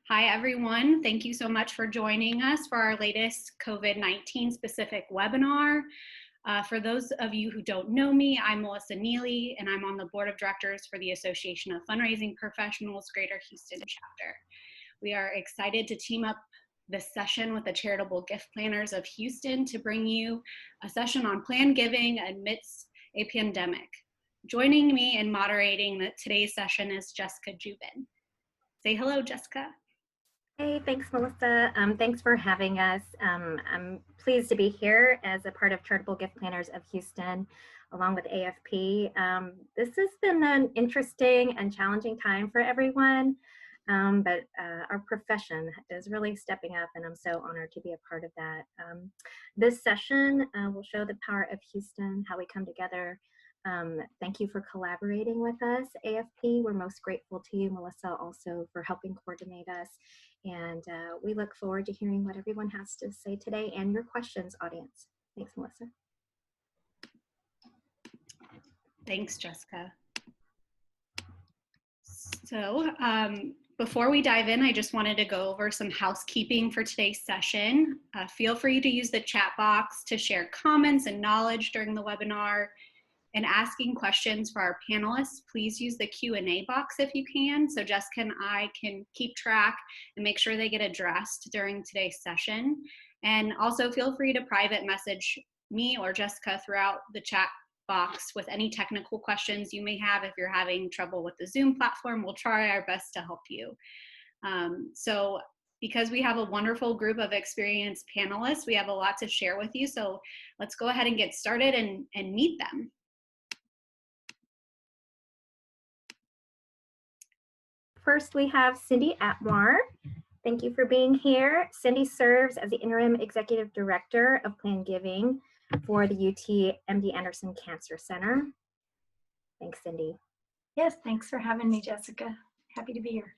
Hi, everyone. Thank you so much for joining us for our latest COVID-19 specific webinar. For those of you who don't know me, I'm Melissa Neely, and I'm on the board of directors for the Association of Fundraising Professionals, Greater Houston Chapter. We are excited to team up this session with the Charitable Gift Planners of Houston to bring you a session on planned giving amidst a pandemic. Joining me in moderating today's session is Jessica Jubin. Say hello, Jessica. Hey, thanks, Melissa. Thanks for having us. I'm pleased to be here as a part of Charitable Gift Planners of Houston, along with AFP. This has been an interesting and challenging time for everyone, but our profession is really stepping up, and I'm so honored to be a part of that. This session will show the power of Houston, how we come together. Thank you for collaborating with us, AFP. We're most grateful to you, Melissa, also for helping coordinate us. And we look forward to hearing what everyone has to say today and your questions, audience. Thanks, Melissa. Thanks, Jessica. So before we dive in, I just wanted to go over some housekeeping for today's session. Feel free to use the chat box to share comments and knowledge during the webinar. And asking questions for our panelists, please use the Q&A box if you can, so Jessica and I can keep track and make sure they get addressed during today's session. And also feel free to private message me or Jessica throughout the chat box with any technical questions you may have. If you're having trouble with the Zoom platform, we'll try our best to help you. So because we have a wonderful group of experienced panelists, we have a lot to share with you. So let's go ahead and get started and meet them. First, we have Cindy Atmar. Thank you for being here. Cindy serves as the Interim Executive Director of Planned Giving for the UT MD Anderson Cancer Center. Thanks, Cindy. Yes, thanks for having me, Jessica. Happy to be here.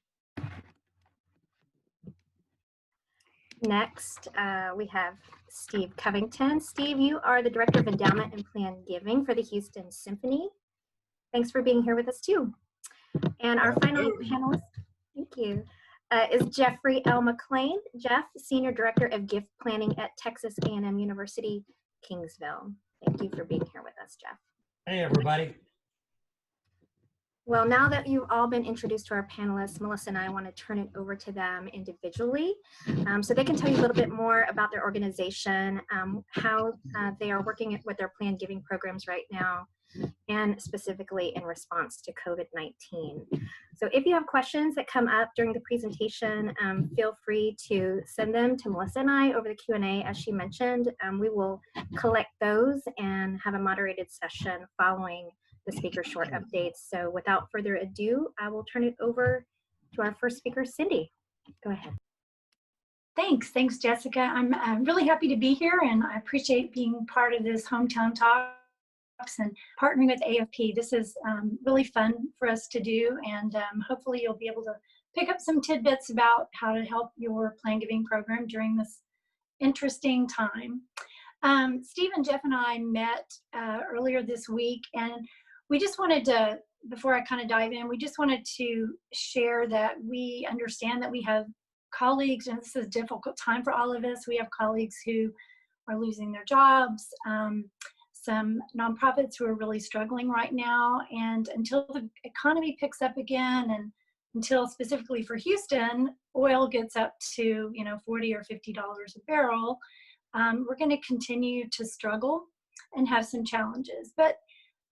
Next, we have Steve Covington. Steve, you are the Director of Endowment and Planned Giving for the Houston Symphony. Thanks for being here with us, too. And our final panelist, thank you, is Jeffrey L. McLean. Jeff, Senior Director of Gift Planning at Texas A&M University, Kingsville. Thank you for being here with us, Jeff. Hey, everybody. Well, now that you've all been introduced to our panelists, Melissa and I want to turn it over to them individually so they can tell you a little bit more about their organization, how they are working with their planned giving programs right now, and specifically in response to COVID-19. So if you have questions that come up during the presentation, feel free to send them to Melissa and I over the Q&A, as she mentioned. We will collect those and have a moderated session following the speaker's short updates. So without further ado, I will turn it over to our first speaker, Cindy. Go ahead. Thanks, Jessica. I'm really happy to be here, and I appreciate being part of this Hometown Talks and partnering with AFP. This is really fun for us to do, and hopefully you'll be able to pick up some tidbits about how to help your planned giving program during this interesting time. Steve and Jeff and I met earlier this week, and we just wanted to, before I kind of dive in, we just wanted to share that we understand that we have colleagues, and this is a difficult time for all of us. We have colleagues who are losing their jobs, some nonprofits who are really struggling right now, and until the economy picks up again, and until specifically for Houston, oil gets up to $40 or $50 a barrel, we're going to continue to struggle and have some challenges. But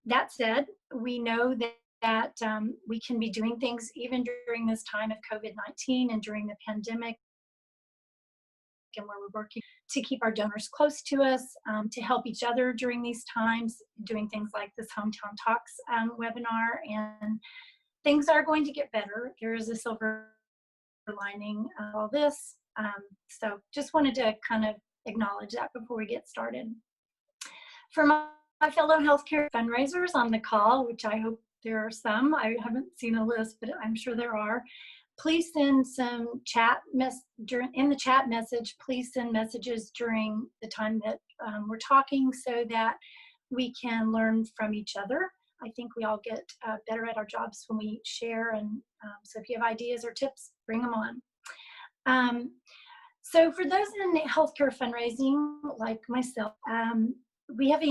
that said, we know that we can be doing things even during this time of COVID-19 and during the pandemic, and where we're working to keep our donors close to us, to help each other during these times, doing things like this Hometown Talks webinar, and things are going to get better. There is a silver lining of all this. So just wanted to kind of acknowledge that before we get started. For my fellow healthcare fundraisers on the call, which I hope there are some, I haven't seen a list, but I'm sure there are, please send some in the chat message, please send messages during the time that we're talking so that we can learn from each other. I think we all get better at our jobs when we share, and so if you have ideas or tips, bring them on. So for those in healthcare fundraising, like myself, we have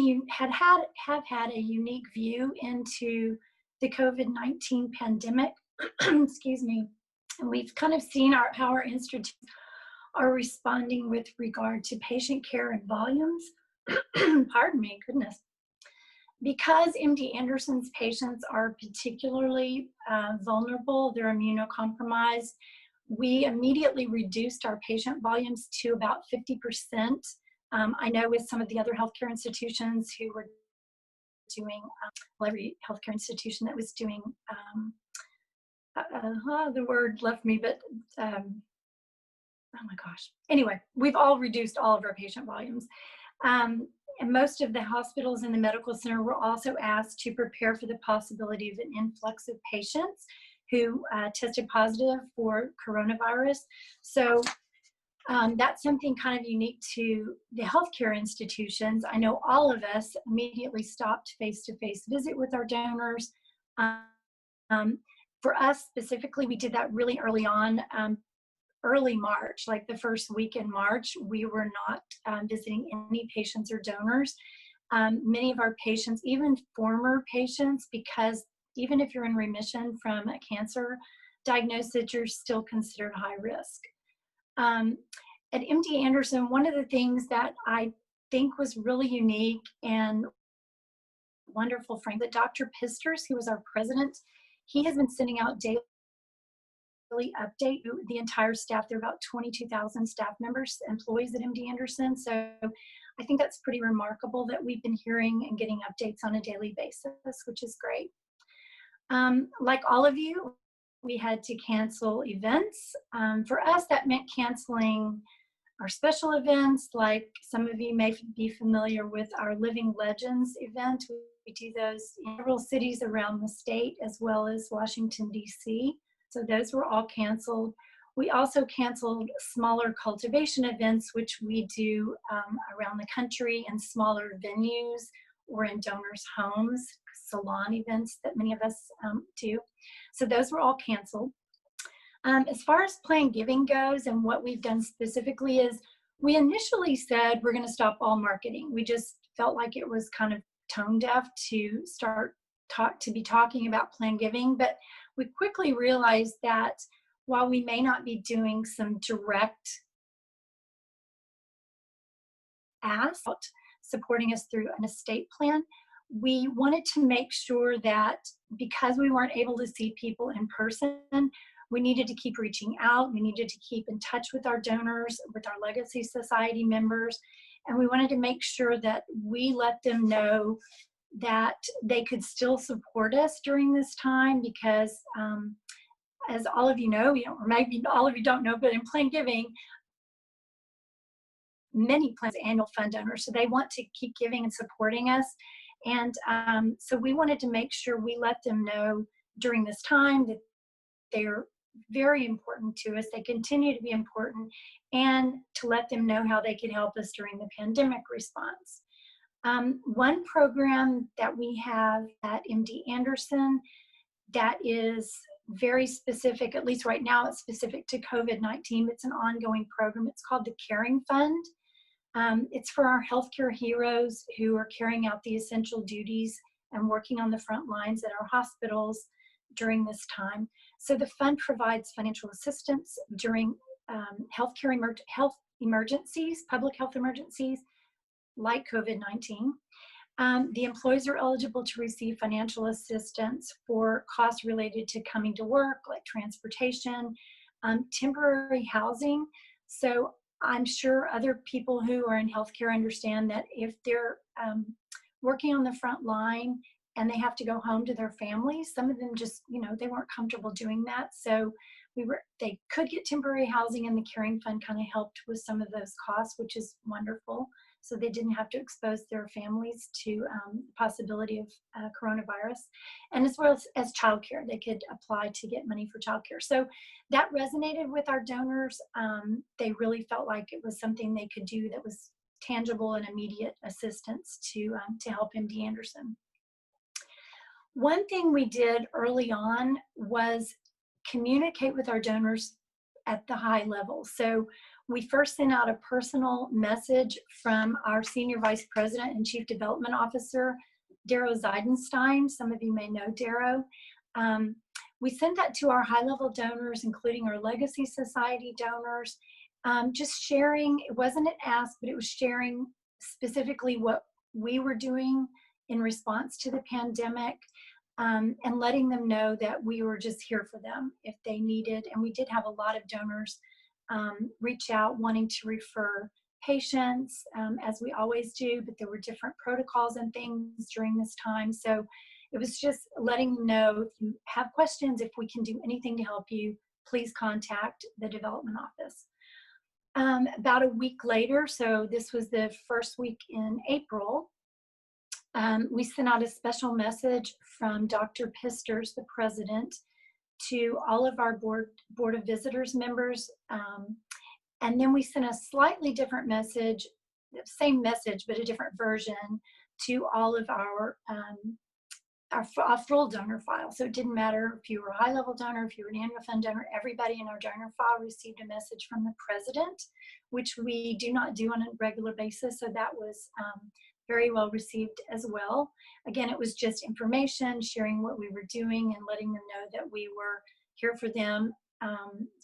had a unique view into the COVID-19 pandemic. Excuse me. And we've kind of seen how our institutes are responding with regard to patient care and volumes. Pardon me, goodness. Because MD Anderson's patients are particularly vulnerable, they're immunocompromised, we immediately reduced our patient volumes to about 50%. I know with some of the other healthcare institutions who were doing, every healthcare institution that was doing, the word left me, but oh my gosh. Anyway, we've all reduced all of our patient volumes. And most of the hospitals in the medical center were also asked to prepare for the possibility of an influx of patients who tested positive for coronavirus. So that's something kind of unique to the healthcare institutions. I know all of us immediately stopped face-to-face visit with our donors. For us specifically, we did that really early on. Early March, like the first week in March, we were not visiting any patients or donors. Many of our patients, even former patients, because even if you're in remission from a cancer diagnosis, you're still considered high risk. At MD Anderson, one of the things that I think was really unique and wonderful, frankly, that Dr. Pisters, who was our president, he has been sending out daily update to the entire staff. There are about 22,000 staff members, employees at MD Anderson. So I think that's pretty remarkable that we've been hearing and getting updates on a daily basis, which is great. Like all of you, we had to cancel events. For us, that meant canceling our special events, like some of you may be familiar with our Living Legends event. We do those in several cities around the state as well as Washington, D.C. So those were all canceled. We also canceled smaller cultivation events, which we do around the country in smaller venues or in donors' homes, salon events that many of us do. So those were all canceled. As far as planned giving goes and what we've done specifically is we initially said we're going to stop all marketing. We just felt like it was kind of tone deaf to be talking about planned giving, but we quickly realized that while we may not be doing some direct ask supporting us through an estate plan, we wanted to make sure that because we weren't able to see people in person, we needed to keep reaching out. We needed to keep in touch with our donors, with our Legacy Society members, and we wanted to make sure that we let them know that they could still support us during this time because as all of you know, or maybe all of you don't know, but in planned giving, many plans are annual fund donors, so they want to keep giving and supporting us. And so we wanted to make sure we let them know during this time that they're very important to us. They continue to be important, and to let them know how they can help us during the pandemic response. One program that we have at MD Anderson that is very specific, at least right now it's specific to COVID-19, it's an ongoing program. It's called the Caring Fund. It's for our healthcare heroes who are carrying out the essential duties and working on the front lines at our hospitals during this time. So the fund provides financial assistance during health emergencies, public health emergencies like COVID-19. The employees are eligible to receive financial assistance for costs related to coming to work, like transportation, temporary housing. So I'm sure other people who are in healthcare understand that if they're working on the front line and they have to go home to their families, some of them just, they weren't comfortable doing that. So they could get temporary housing, and the Caring Fund kind of helped with some of those costs, which is wonderful. So they didn't have to expose their families to the possibility of coronavirus. And as well as childcare, they could apply to get money for childcare. So that resonated with our donors. They really felt like it was something they could do that was tangible and immediate assistance to help MD Anderson. One thing we did early on was communicate with our donors at the high level. So we first sent out a personal message from our Senior Vice President and Chief Development Officer, Darrow Zeidenstein. Some of you may know Darrow. We sent that to our high-level donors, including our Legacy Society donors, just sharing. It wasn't an ask, but it was sharing specifically what we were doing in response to the pandemic, and letting them know that we were just here for them if they needed. And we did have a lot of donors reach out wanting to refer patients, as we always do, but there were different protocols and things during this time. So it was just letting them know, if you have questions, if we can do anything to help you, please contact the development office. About a week later, so this was the first week in April, we sent out a special message from Dr. Pisters, the president, to all of our Board of Visitors members. And then we sent a slightly different message, same message, but a different version, to all of our full donor file. So it didn't matter if you were a high-level donor, if you were an annual fund donor, everybody in our donor file received a message from the president, which we do not do on a regular basis. So that was very well received as well. Again, it was just information, sharing what we were doing and letting them know that we were here for them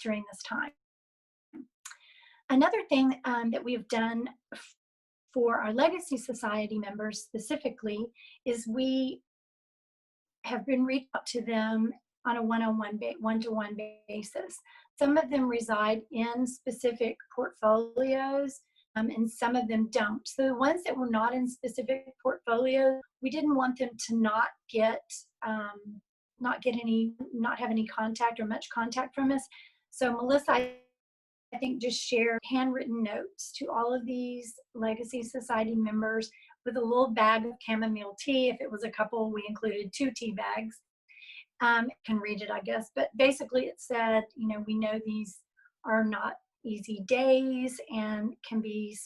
during this time. Another thing that we've done for our Legacy Society members specifically is we have been reached out to them on a one-to-one basis. Some of them reside in specific portfolios, and some of them don't. So the ones that were not in specific portfolios, we didn't want them to not have any contact or much contact from us. So Melissa, I think, just shared handwritten notes to all of these Legacy Society members with a little bag of chamomile tea. If it was a couple, we included 2 tea bags. Can read it, I guess. But basically it said, you know, we know these are not easy days and can be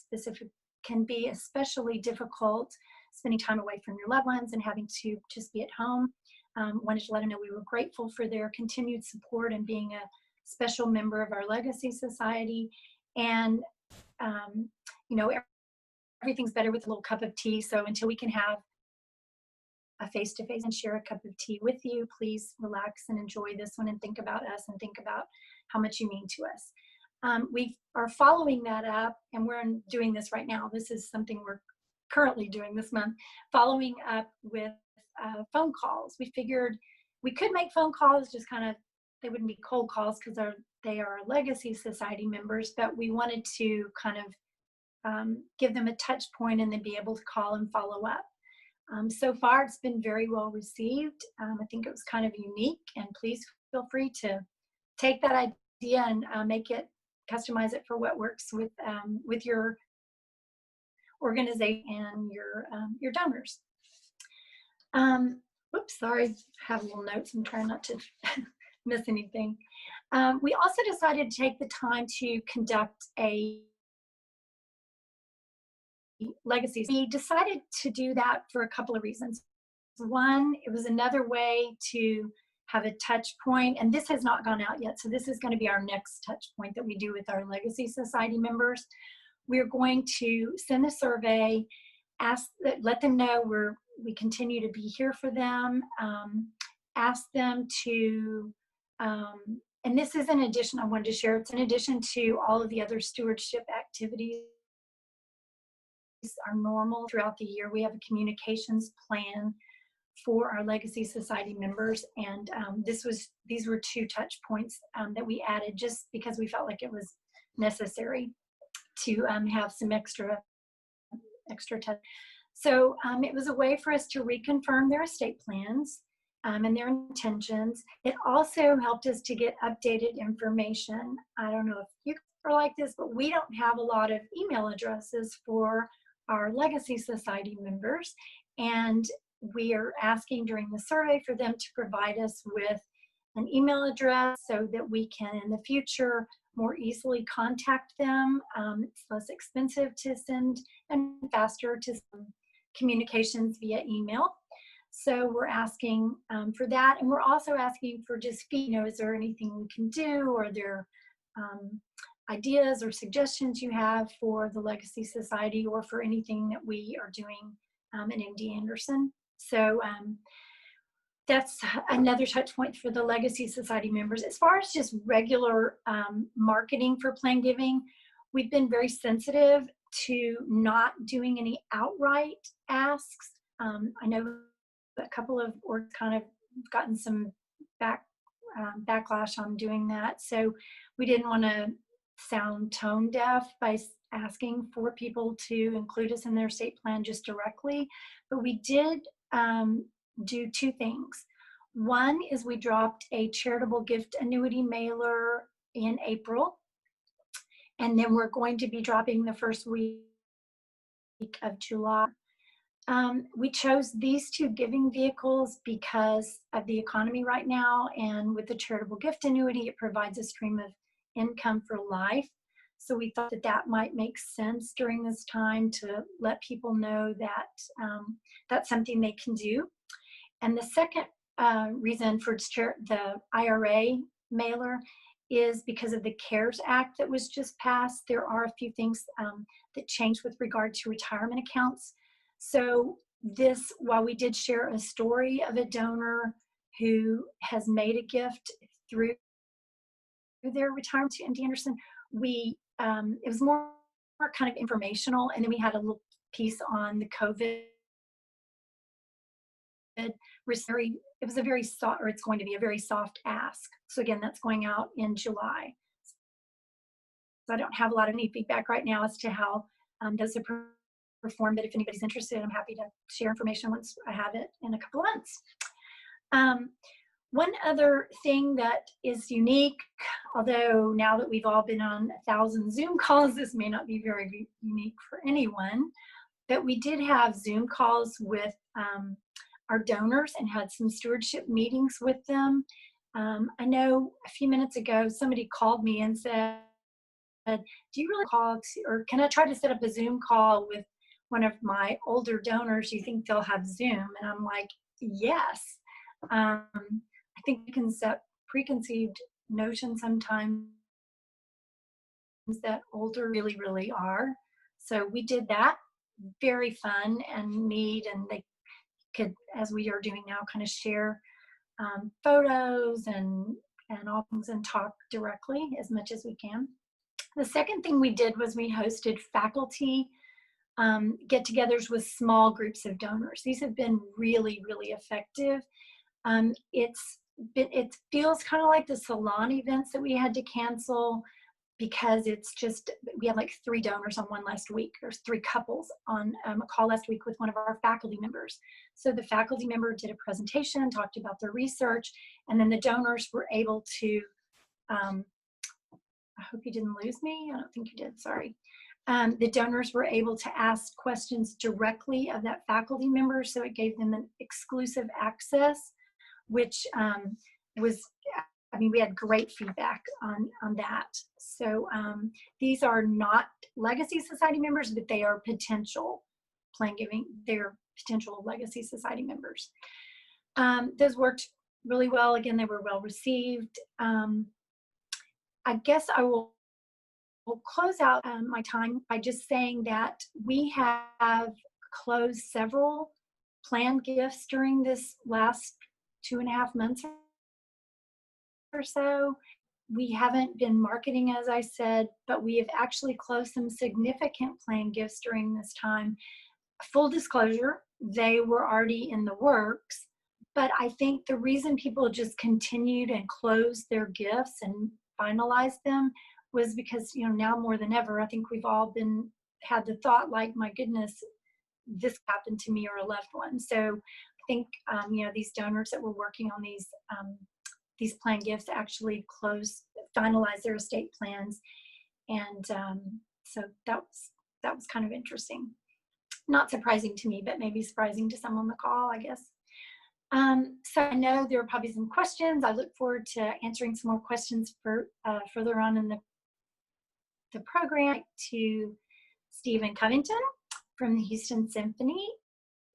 especially difficult spending time away from your loved ones and having to just be at home. Wanted to let them know we were grateful for their continued support and being a special member of our Legacy Society. And, you know, everything's better with a little cup of tea. So until we can have a face-to-face and share a cup of tea with you, please relax and enjoy this one and think about us and think about how much you mean to us. We are following that up, and we're doing this right now. This is something we're currently doing this month, following up with phone calls. We figured we could make phone calls, just kind of, they wouldn't be cold calls because they are Legacy Society members, but we wanted to kind of give them a touch point and then be able to call and follow up. So far, it's been very well received. I think it was kind of unique, and please feel free to take that idea and customize it for what works with your organization and your donors. Oops, sorry, I have little notes. I'm trying not to miss anything. We also decided to take the time to conduct a legacy. We decided to do that for a couple of reasons. One, it was another way to have a touch point, and this has not gone out yet, so this is going to be our next touch point that we do with our Legacy Society members. We're going to send a survey, let them know we continue to be here for them, ask them to, and this is in addition, I wanted to share, it's in addition to all of the other stewardship activities are normal throughout the year. We have a communications plan for our Legacy Society members, and these were 2 touch points that we added just because we felt like it was necessary to have some extra touch. So it was a way for us to reconfirm their estate plans and their intentions. It also helped us to get updated information. I don't know if you are like this, but we don't have a lot of email addresses for our Legacy Society members, and we are asking during the survey for them to provide us with an email address so that we can in the future more easily contact them. It's less expensive to send and faster to send communications via email. So we're asking for that, and we're also asking for just, you know, is there anything we can do, or are there ideas or suggestions you have for the Legacy Society or for anything that we are doing in MD Anderson. So that's another touch point for the Legacy Society members. As far as just regular marketing for plan giving, we've been very sensitive to not doing any outright asks. I know a couple of orgs kind of gotten some backlash on doing that. So we didn't want to sound tone deaf by asking for people to include us in their estate plan just directly. But we did do two things. One is we dropped a charitable gift annuity mailer in April. And then we're going to be dropping the first week of July. We chose these two giving vehicles because of the economy right now, and with the charitable gift annuity, it provides a stream of income for life. So we thought that that might make sense during this time to let people know that that's something they can do. And the second reason for the IRA mailer is because of the CARES Act that was just passed. There are a few things that changed with regard to retirement accounts. So this, while we did share a story of a donor who has made a gift through their retirement to MD Anderson, it was more kind of informational, and then we had a little piece on the COVID. It was a very soft, or it's going to be a very soft ask. So again, that's going out in July. So I don't have a lot of any feedback right now as to how does it perform, but if anybody's interested, I'm happy to share information once I have it in a couple of months. One other thing that is unique, although now that we've all been on 1,000 Zoom calls, this may not be very unique for anyone, but we did have Zoom calls with our donors and had some stewardship meetings with them. I know a few minutes ago, somebody called me and said, do you really call, or can I try to set up a Zoom call with one of my older donors? You think they'll have Zoom? And I'm like, yes. I think we can set preconceived notions sometimes that older really are. So we did that. Very fun and neat, and they could, as we are doing now, kind of share photos and all things and talk directly as much as we can. The second thing we did was we hosted faculty get-togethers with small groups of donors. These have been really effective. It feels kind of like the salon events that we had to cancel, because it's just, we had like 3 donors on one last week. There's 3 couples on a call last week with one of our faculty members. So the faculty member did a presentation, talked about their research, and then the donors were able to, I hope you didn't lose me. I don't think you did, sorry. The donors were able to ask questions directly of that faculty member, so it gave them an exclusive access, which was, I mean, we had great feedback on that. So these are not Legacy Society members, but they are potential plan giving, they're potential Legacy Society members. Those worked really well. Again, they were well received. I guess I will close out my time by just saying that we have closed several planned gifts during this last 2.5 months or so. We haven't been marketing, as I said, but we have actually closed some significant planned gifts during this time. Full disclosure, they were already in the works, but I think the reason people just continued and closed their gifts and finalized them was because, you know, now more than ever, I think we've all had the thought like, my goodness, this happened to me or a loved one. So I think, you know, these donors that were working on these planned gifts actually finalize their estate plans. And so that was kind of interesting. Not surprising to me, but maybe surprising to some on the call, I guess. So I know there are probably some questions. I look forward to answering some more questions further on in the program. To Stephen Covington from the Houston Symphony.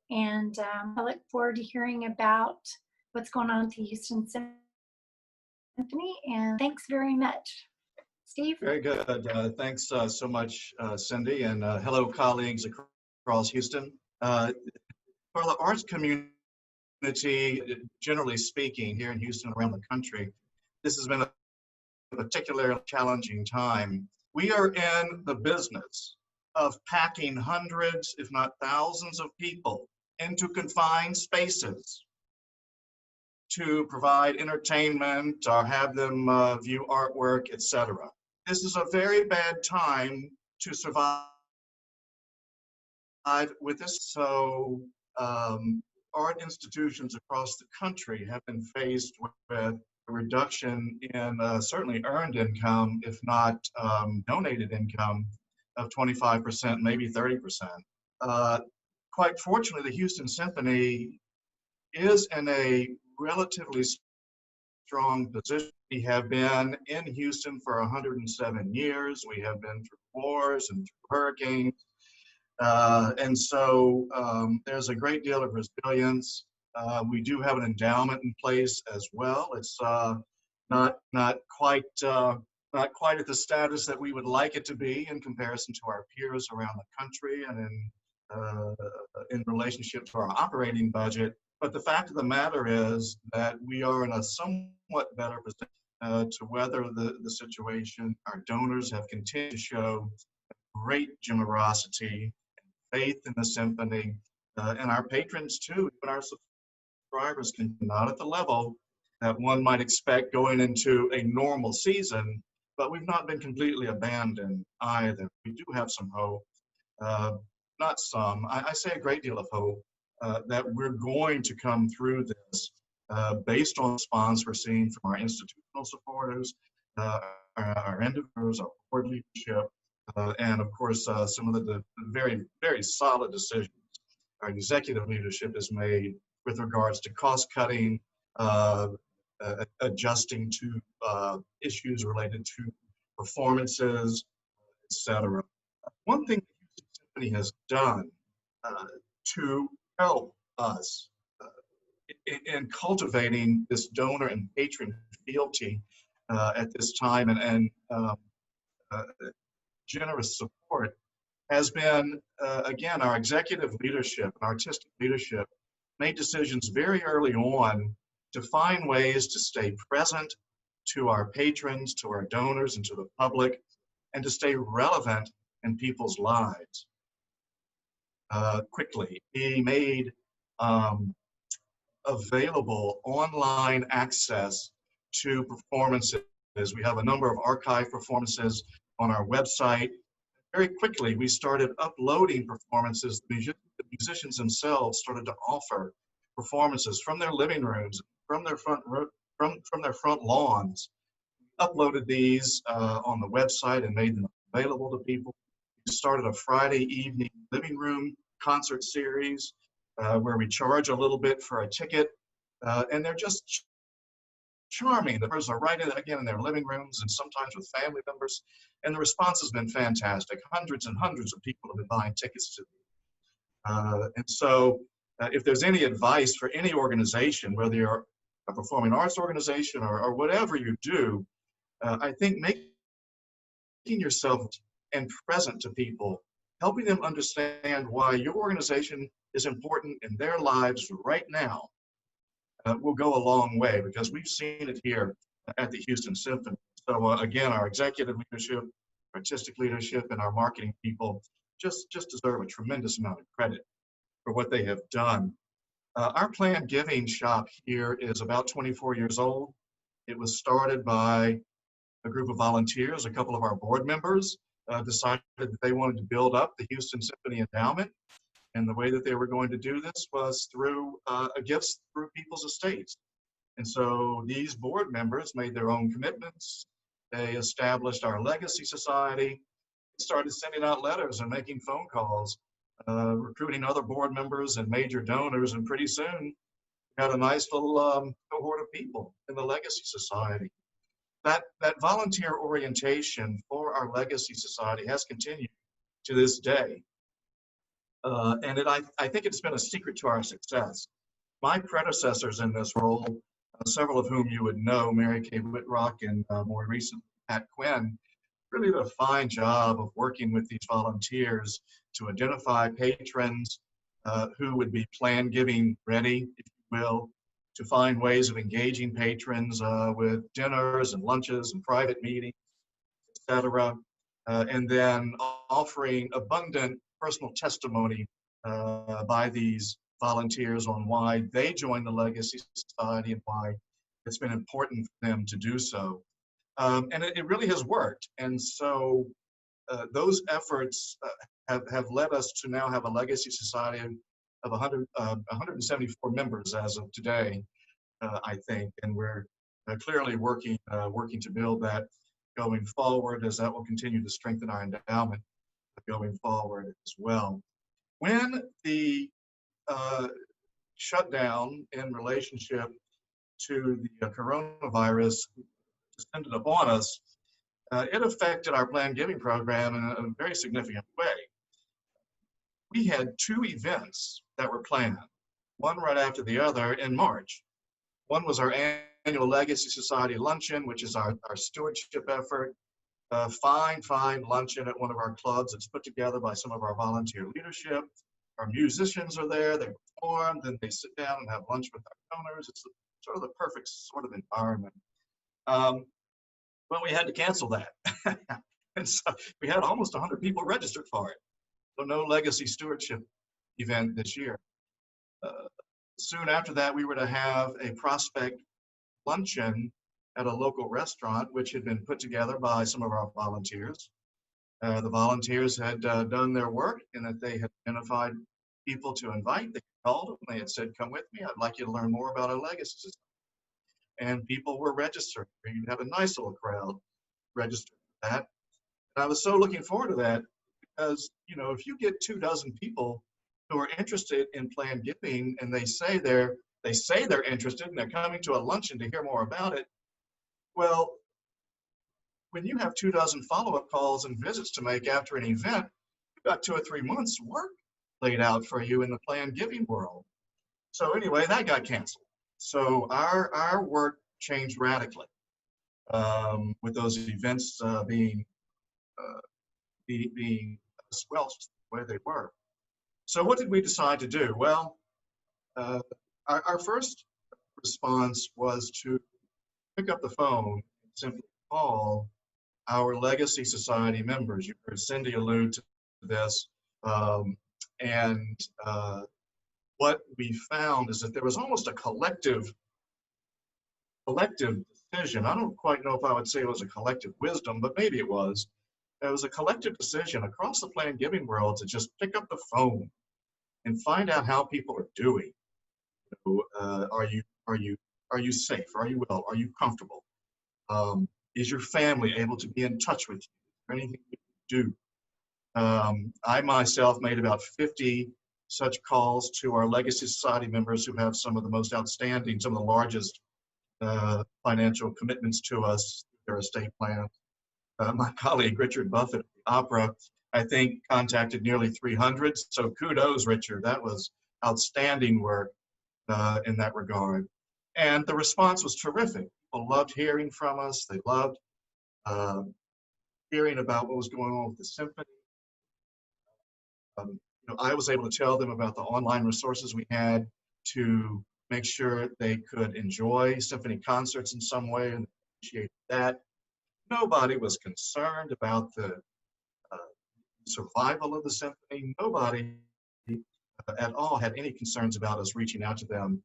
And I look forward to hearing about what's going on at the Houston Symphony. And thanks very much. Steve? Very good. Thanks so much, Cindy, and hello, colleagues across Houston. For the arts community, generally speaking, here in Houston and around the country, this has been a particularly challenging time. We are in the business of packing hundreds, if not thousands of people into confined spaces to provide entertainment or have them view artwork, etc. This is a very bad time to survive with this. So art institutions across the country have been faced with a reduction in certainly earned income, if not donated income, of 25%, maybe 30%. Quite fortunately, the Houston Symphony is in a relatively strong position. We have been in Houston for 107 years. We have been through wars and through hurricanes. And so there's a great deal of resilience. We do have an endowment in place as well. It's not quite at the status that we would like it to be in comparison to our peers around the country and in relationship to our operating budget. But the fact of the matter is that we are in a somewhat better position to weather the situation. Our donors have continued to show great generosity, faith in the symphony, and our patrons too, even our subscribers, not at the level that one might expect going into a normal season, but we've not been completely abandoned either. We do have some hope, not some, I say a great deal of hope, that we're going to come through this based on the response we're seeing from our institutional supporters, our individuals, our board leadership, and of course, some of the very, very solid decisions our executive leadership has made with regards to cost cutting, adjusting to issues related to performances, etc. One thing the Houston Symphony has done to help us in cultivating this donor and patron fealty at this time and generous support has been, again, our executive leadership and artistic leadership made decisions very early on to find ways to stay present to our patrons, to our donors, and to the public, and to stay relevant in people's lives. Quickly, we made available online access to performances. We have a number of archive performances on our website. Very quickly, we started uploading performances. The musicians themselves started to offer performances from their living rooms, from their front lawns. Uploaded these on the website and made them available to people. We started a Friday evening living room concert series where we charge a little bit for a ticket, and they're just charming. The members are right in their living rooms and sometimes with family members, and the response has been fantastic. Hundreds and hundreds of people have been buying tickets to them. And so if there's any advice for any organization, whether you're a performing arts organization or whatever you do, I think making yourself and present to people, helping them understand why your organization is important in their lives right now, will go a long way, because we've seen it here at the Houston Symphony. So again, our executive leadership, artistic leadership, and our marketing people just deserve a tremendous amount of credit for what they have done. Our planned giving shop here is about 24 years old. It was started by a group of volunteers. A couple of our board members decided that they wanted to build up the Houston Symphony Endowment. And the way that they were going to do this was through gifts through people's estates. And so these board members made their own commitments. They established our Legacy Society, started sending out letters and making phone calls, recruiting other board members and major donors. And pretty soon, we had a nice little cohort of people in the Legacy Society. That volunteer orientation for our Legacy Society has continued to this day. And I think it's been a secret to our success. My predecessors in this role, several of whom you would know, Mary Kay Whitrock and more recently Pat Quinn, really did a fine job of working with these volunteers to identify patrons who would be plan giving ready, if you will, to find ways of engaging patrons with dinners and lunches and private meetings, etc. And then offering abundant personal testimony by these volunteers on why they joined the Legacy Society and why it's been important for them to do so. And it really has worked. And so those efforts have led us to now have a Legacy Society of 174 members as of today, I think. And we're clearly working to build that going forward, as that will continue to strengthen our endowment going forward as well. When the shutdown in relationship to the coronavirus descended upon us, it affected our planned giving program in a very significant way. We had 2 events that were planned, one right after the other in March. One was our annual Legacy Society Luncheon, which is our stewardship effort. Fine luncheon at one of our clubs. It's put together by some of our volunteer leadership. Our musicians are there, they perform, then they sit down and have lunch with our donors. It's sort of the perfect sort of environment. Well, we had to cancel that. And so we had almost 100 people registered for it. So no Legacy Stewardship event this year. Soon after that, we were to have a prospect luncheon at a local restaurant, which had been put together by some of our volunteers. The volunteers had done their work and that they had identified people to invite. They called them, they had said, come with me, I'd like you to learn more about our Legacy Society. And people were registered. We had a nice little crowd registered for that. And I was so looking forward to that because, you know, if you get 24 people who are interested in planned giving and they say they're interested and they're coming to a luncheon to hear more about it, well, when you have 24 follow-up calls and visits to make after an event, you've got 2 or 3 months work laid out for you in the planned giving world. So anyway, that got canceled. So our work changed radically with those events being squelched the way they were. So what did we decide to do? Well, our first response was to pick up the phone and simply call our Legacy Society members. You heard Cindy allude to this. What we found is that there was almost a collective decision. I don't quite know if I would say it was a collective wisdom, but maybe it was. It was a collective decision across the planned giving world to just pick up the phone and find out how people are doing. Are you safe? Are you well? Are you comfortable? Is your family able to be in touch with you? Is there anything we can do? I myself made about 50 such calls to our Legacy Society members who have some of the most outstanding, some of the largest financial commitments to us, their estate plans. My colleague, Richard Buffett at the Opera, I think contacted nearly 300. So kudos, Richard. That was outstanding work in that regard. And the response was terrific. People loved hearing from us. They loved hearing about what was going on with the symphony. I was able to tell them about the online resources we had to make sure they could enjoy symphony concerts in some way and appreciate that. Nobody was concerned about the survival of the symphony. Nobody at all had any concerns about us reaching out to them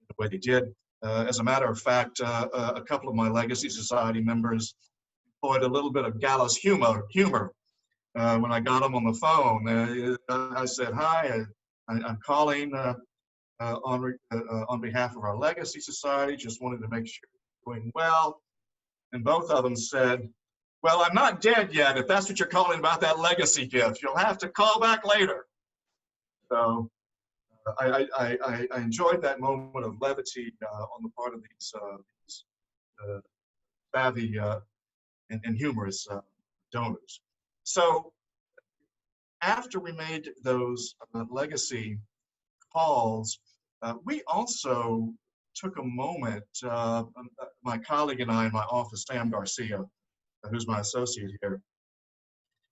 the way they did. As a matter of fact, a couple of my Legacy Society members employed a little bit of gallows humor when I got them on the phone. I said, hi, I'm calling on behalf of our Legacy Society, just wanted to make sure you're doing well. And both of them said, well, I'm not dead yet, if that's what you're calling about that legacy gift. You'll have to call back later. So I enjoyed that moment of levity on the part of these savvy and humorous donors. So after we made those legacy calls, we also took a moment, my colleague and I in my office, Sam Garcia, who's my associate here,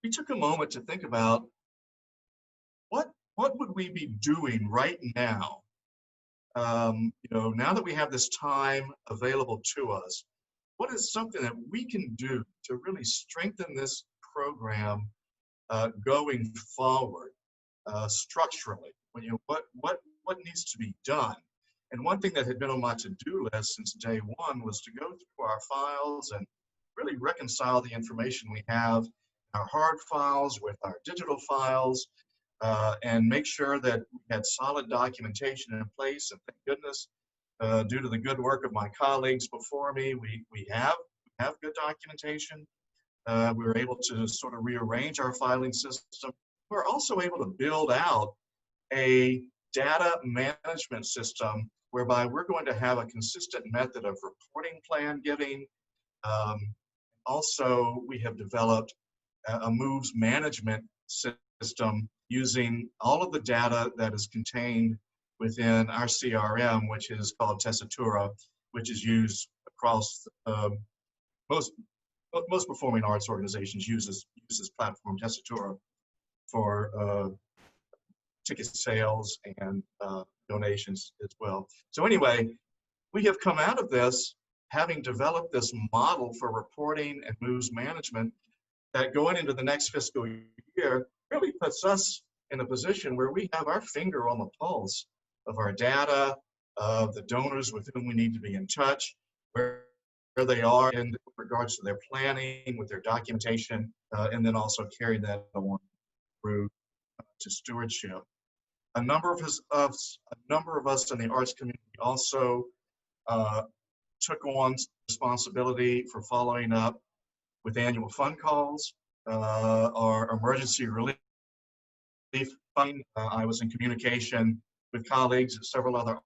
we took a moment to think about what would we be doing right now, now that we have this time available to us. What is something that we can do to really strengthen this program going forward structurally? What needs to be done? And one thing that had been on my to-do list since day one was to go through our files and really reconcile the information we have, our hard files with our digital files, and make sure that we had solid documentation in place. And thank goodness, due to the good work of my colleagues before me, we have good documentation. We were able to sort of rearrange our filing system. We're also able to build out a data management system whereby we're going to have a consistent method of reporting plan giving. Also, we have developed a moves management system using all of the data that is contained within our CRM, which is called Tessitura, which is used across most performing arts organizations uses platform Tessitura for ticket sales and donations as well. So anyway, we have come out of this having developed this model for reporting and moves management that going into the next fiscal year really puts us in a position where we have our finger on the pulse of our data, of the donors with whom we need to be in touch, where they are in regards to their planning, with their documentation, and then also carry that on through to stewardship. A number of us in the arts community also took on responsibility for following up with annual fund calls, our emergency relief fund. I was in communication with colleagues at several other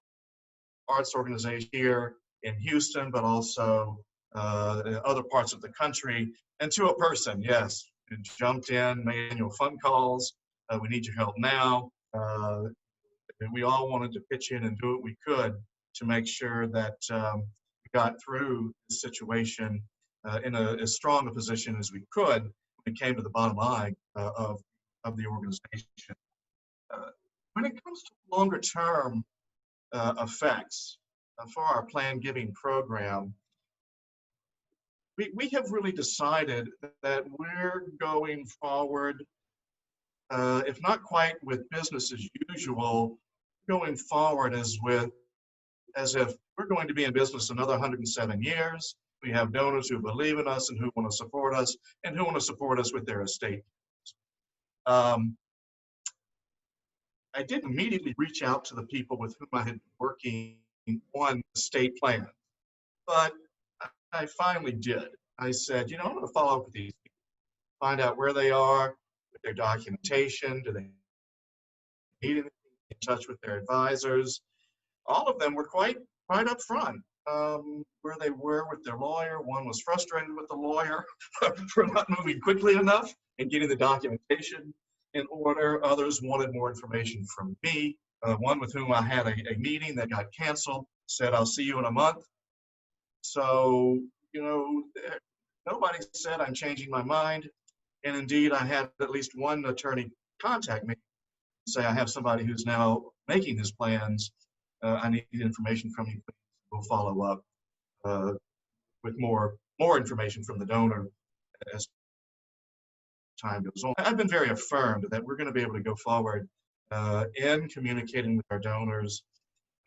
arts organizations here in Houston, but also in other parts of the country, and to a person, yes, and jumped in, made annual fund calls. We need your help now. And we all wanted to pitch in and do what we could to make sure that we got through the situation in as strong a position as we could when it came to the bottom line of the organization. When it comes to longer term effects for our planned giving program, we have really decided that we're going forward, if not quite with business as usual, going forward as if we're going to be in business another 107 years. We have donors who believe in us and who want to support us, and who want to support us with their estate. I did immediately reach out to the people with whom I had been working on estate plan, but I finally did. I said, I'm going to follow up with these people, find out where they are with their documentation. Do they need anything? In touch with their advisors. All of them were quite up front where they were with their lawyer. One was frustrated with the lawyer for not moving quickly enough and getting the documentation in order. Others wanted more information from me. One with whom I had a meeting that got canceled said, I'll see you in a month. So, nobody said I'm changing my mind. And indeed, I had at least one attorney contact me, say I have somebody who's now making his plans. I need information from you. We'll follow up with more information from the donor as time goes on. I've been very affirmed that we're going to be able to go forward in communicating with our donors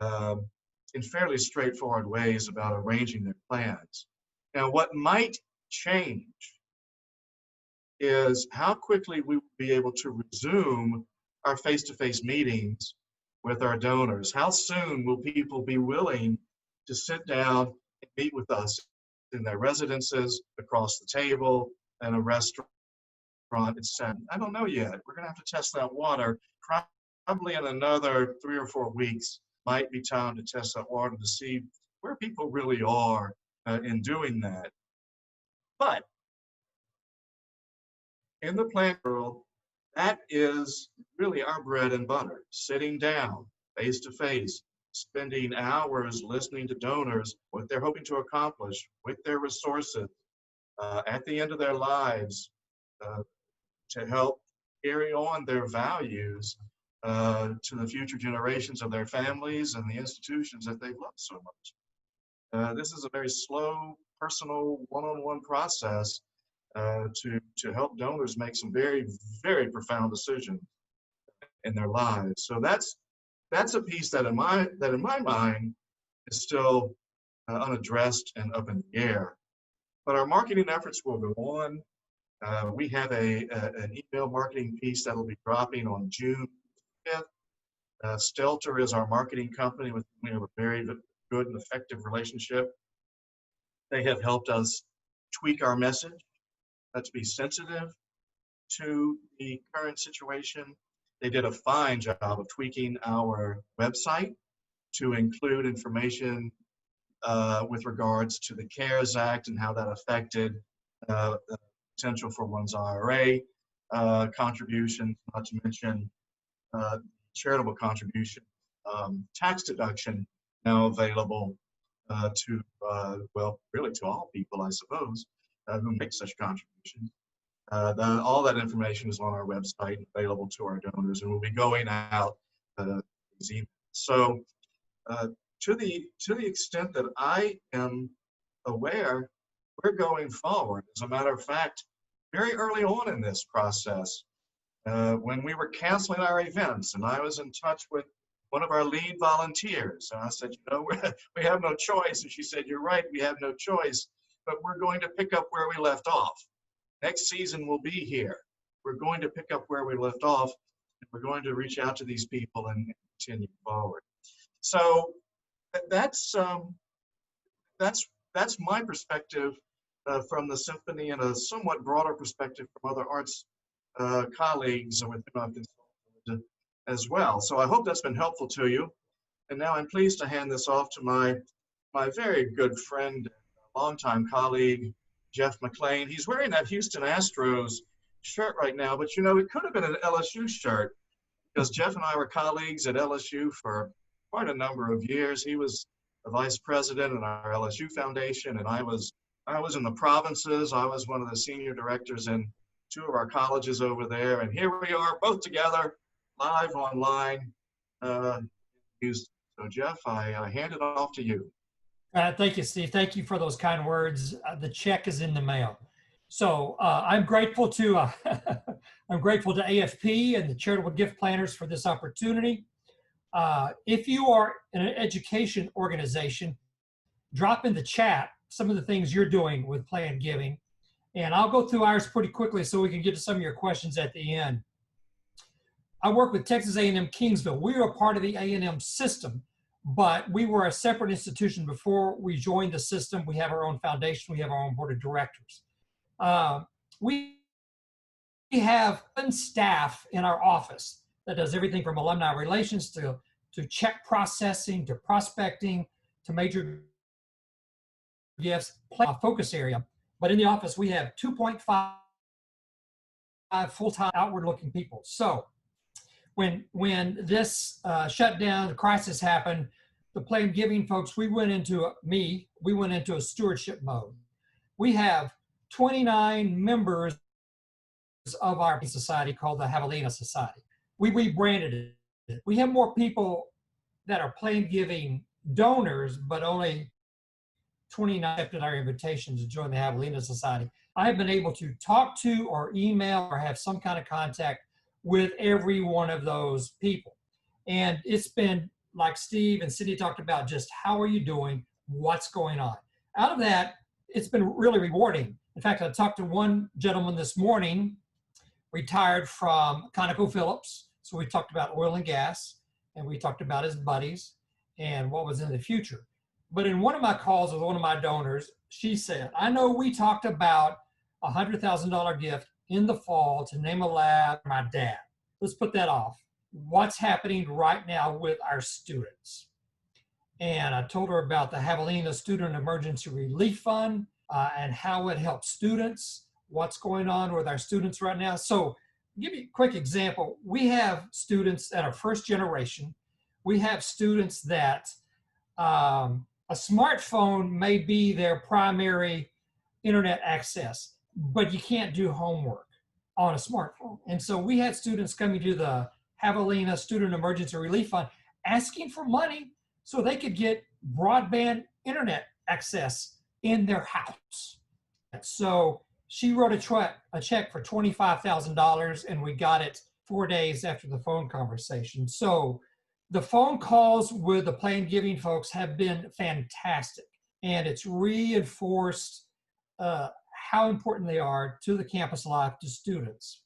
in fairly straightforward ways about arranging their plans. Now, what might change is how quickly we will be able to resume our face-to-face meetings with our donors. How soon will people be willing to sit down and meet with us in their residences, across the table, in a restaurant, etc.? I don't know yet. We're going to have to test that water. Probably in another 3 or 4 weeks might be time to test that water to see where people really are in doing that. But in the plant world, that is really our bread and butter, sitting down face to face, spending hours listening to donors, what they're hoping to accomplish with their resources, at the end of their lives to help carry on their values to the future generations of their families and the institutions that they've loved so much. This is a very slow, personal, one-on-one process to help donors make some very, very profound decisions in their lives. So that's a piece that in my mind is still unaddressed and up in the air. But our marketing efforts will go on. We have an email marketing piece that will be dropping on June 5th. Stelter is our marketing company with whom we have a very good and effective relationship. They have helped us tweak our message to be sensitive to the current situation. They did a fine job of tweaking our website to include information with regards to the CARES Act and how that affected the potential for one's IRA contributions, not to mention charitable contribution tax deduction now available to, well, really to all people, I suppose, who make such contributions. All that information is on our website, available to our donors, and will be going out these emails. So to the extent that I am aware, we're going forward. As a matter of fact, very early on in this process, when we were canceling our events, and I was in touch with one of our lead volunteers, and I said, you know, we have no choice. And she said, you're right, we have no choice, but we're going to pick up where we left off. Next season we'll be here. We're going to pick up where we left off, and we're going to reach out to these people and continue forward. So that's my perspective from the symphony, and a somewhat broader perspective from other arts colleagues with whom I've consulted as well. So I hope that's been helpful to you. And now I'm pleased to hand this off to my very good friend and longtime colleague, Jeff McLean. He's wearing that Houston Astros shirt right now, but you know, it could have been an LSU shirt, because Jeff and I were colleagues at LSU for quite a number of years. He was the vice president in our LSU Foundation, and I was in the provinces. I was one of the senior directors in two of our colleges over there, and here we are both together, live online. So Jeff, I hand it off to you. Thank you, Steve. Thank you for those kind words. The check is in the mail. So I'm grateful to I'm grateful to AFP and the Charitable Gift Planners for this opportunity. If you are in an education organization, drop in the chat some of the things you're doing with planned giving, and I'll go through ours pretty quickly so we can get to some of your questions at the end. I work with Texas A&M Kingsville. We are a part of the A&M system, but we were a separate institution before we joined the system. We have our own foundation. We have our own board of directors. We have staff in our office that does everything from alumni relations to check processing, to prospecting, to major gifts, focus area. But in the office, we have 2.5 full-time outward-looking people. So when this shutdown, the crisis happened, the planned giving folks, we went into a stewardship mode. We have 29 members of our society called the Javelina Society. We rebranded it. We have more people that are planned giving donors, but only 29 accepted our invitation to join the Javelina Society. I have been able to talk to or email or have some kind of contact with every one of those people. And it's been, like Steve and Cindy talked about, just how are you doing? What's going on? Out of that, it's been really rewarding. In fact, I talked to one gentleman this morning, retired from ConocoPhillips. So we talked about oil and gas, and we talked about his buddies and what was in the future. But in one of my calls with one of my donors, she said, I know we talked about a $100,000 gift in the fall to name a lab for my dad. Let's put that off. What's happening right now with our students? And I told her about the Javelina Student Emergency Relief Fund and how it helps students, what's going on with our students right now. So I'll give you a quick example. We have students that are first generation. We have students that a smartphone may be their primary internet access, but you can't do homework on a smartphone. And so we had students coming to the Javelina Student Emergency Relief Fund asking for money so they could get broadband internet access in their house. So she wrote a check for $25,000, and we got it 4 days after the phone conversation. So the phone calls with the Plan Giving folks have been fantastic, and it's reinforced how important they are to the campus life, to students.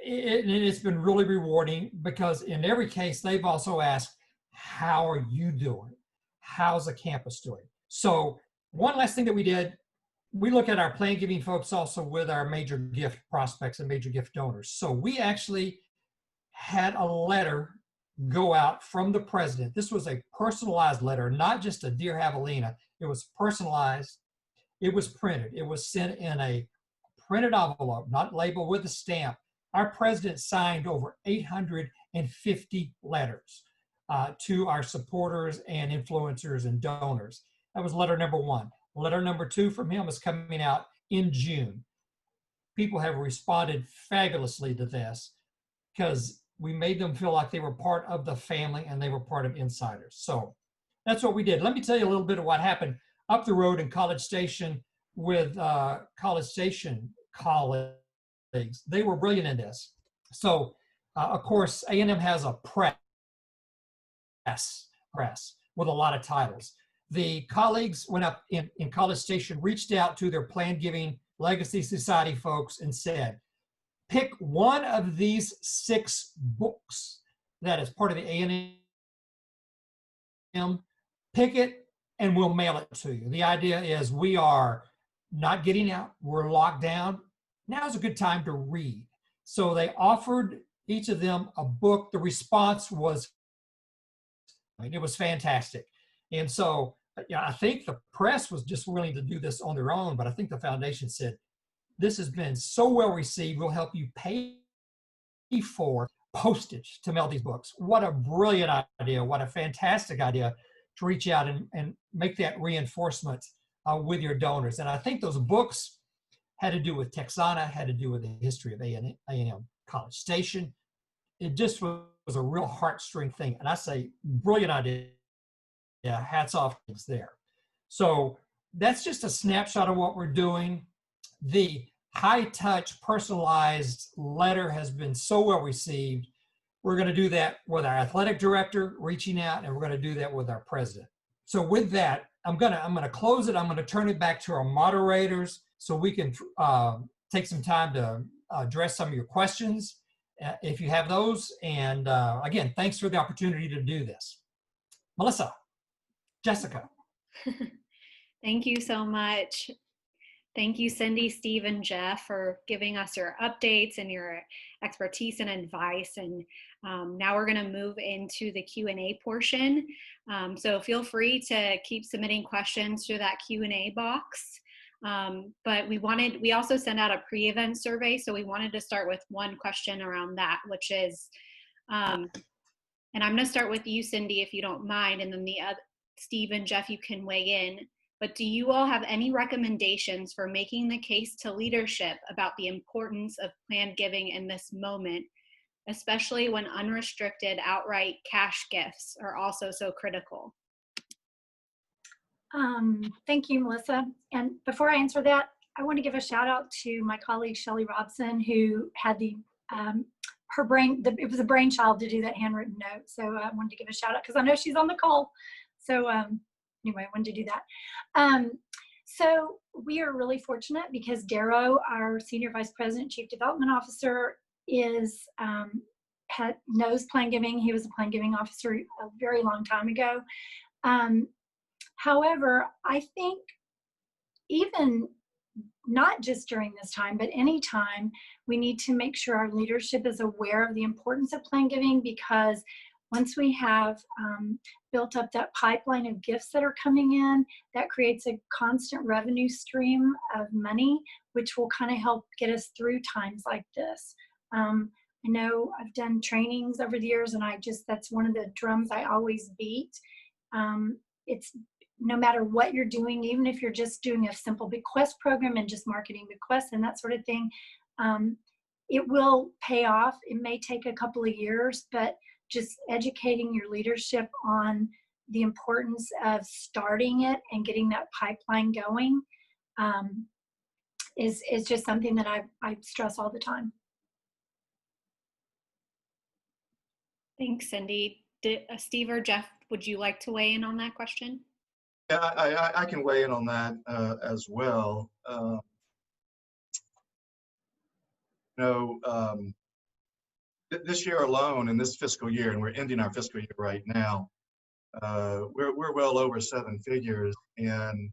It's been really rewarding because in every case, they've also asked, how are you doing? How's the campus doing? So one last thing that we did, we look at our Plan Giving folks also with our major gift prospects and major gift donors. So we actually had a letter go out from the president. This was a personalized letter, not just a Dear Javelina. It was personalized. It was printed. It was sent in a printed envelope, not labeled with a stamp. Our president signed over 850 letters to our supporters and influencers and donors. That was letter number one. Letter number two from him is coming out in June. People have responded fabulously to this because we made them feel like they were part of the family and they were part of Insiders. So that's what we did. Let me tell you a little bit of what happened up the road in College Station with College Station colleagues. They were brilliant in this. So, of course, A&M has a press with a lot of titles. The colleagues went up in College Station, reached out to their Plan Giving Legacy Society folks and said, pick one of these 6 books that is part of the A&M, pick it, and we'll mail it to you. The idea is we are not getting out, we're locked down. Now's a good time to read. So they offered each of them a book. The response was, it was fantastic. And so I think the press was just willing to do this on their own, but I think the foundation said, this has been so well received, we'll help you pay for postage to mail these books. What a brilliant idea, what a fantastic idea to reach out and make that reinforcement with your donors. And I think those books had to do with Texana, had to do with the history of A&M College Station. It just was a real heartstring thing. And I say, brilliant idea. Yeah, hats off there. So that's just a snapshot of what we're doing. The high-touch, personalized letter has been so well received. We're going to do that with our athletic director reaching out, and we're going to do that with our president. So with that, I'm going to close it. I'm going to turn it back to our moderators so we can take some time to address some of your questions if you have those. And again, thanks for the opportunity to do this. Melissa, Jessica. Thank you so much. Thank you, Cindy, Steve, and Jeff, for giving us your updates and your expertise and advice. And now we're going to move into the Q&A portion. So feel free to keep submitting questions through that Q&A box. But we also sent out a pre-event survey. So we wanted to start with one question around that, which is, and I'm going to start with you, Cindy, if you don't mind, and then Steve and Jeff, you can weigh in. But do you all have any recommendations for making the case to leadership about the importance of planned giving in this moment, especially when unrestricted outright cash gifts are also so critical? Thank you, Melissa. And before I answer that, I want to give a shout out to my colleague, Shelley Robson, who had it was a brainchild to do that handwritten note. So I wanted to give a shout out because I know she's on the call. So anyway, I wanted to do that. So we are really fortunate because Darrow, our Senior Vice President, Chief Development Officer, knows Plan Giving. He was a Plan Giving officer a very long time ago. However, I think even not just during this time, but any time, we need to make sure our leadership is aware of the importance of Plan Giving, because once we have built up that pipeline of gifts that are coming in, that creates a constant revenue stream of money, which will kind of help get us through times like this. I know I've done trainings over the years, and that's one of the drums I always beat. no matter what you're doing, even if you're just doing a simple bequest program and just marketing bequests and that sort of thing, it will pay off. It may take a couple of years, but just educating your leadership on the importance of starting it and getting that pipeline going is just something that I stress all the time. Thanks, Cindy. Steve or Jeff, would you like to weigh in on that question? Yeah, I can weigh in on that as well. This year alone, in this fiscal year, and we're ending our fiscal year right now, we're well over 7 figures in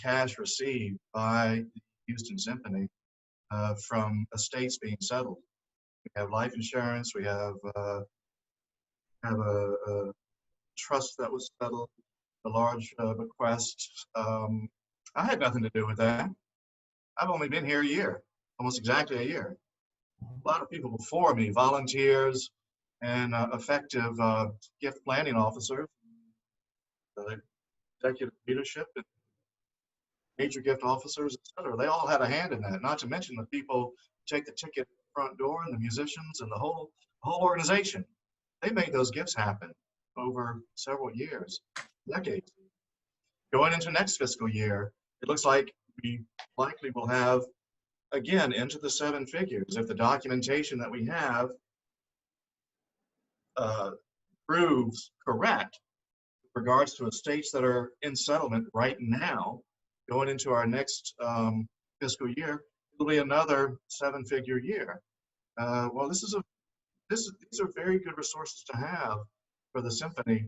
cash received by the Houston Symphony from estates being settled. We have life insurance. We have a trust that was settled, a large bequest. I had nothing to do with that. I've only been here a year, almost exactly a year. A lot of people before me, volunteers and effective gift planning officers, executive leadership, and major gift officers, etc. They all had a hand in that, not to mention the people who take the ticket at the front door and the musicians and the whole organization. They made those gifts happen over several years, decades. Going into next fiscal year, it looks like we likely will have, again, into the 7 figures. If the documentation that we have proves correct with regards to estates that are in settlement right now, going into our next fiscal year, it'll be another 7-figure year. Well, these are very good resources to have for the symphony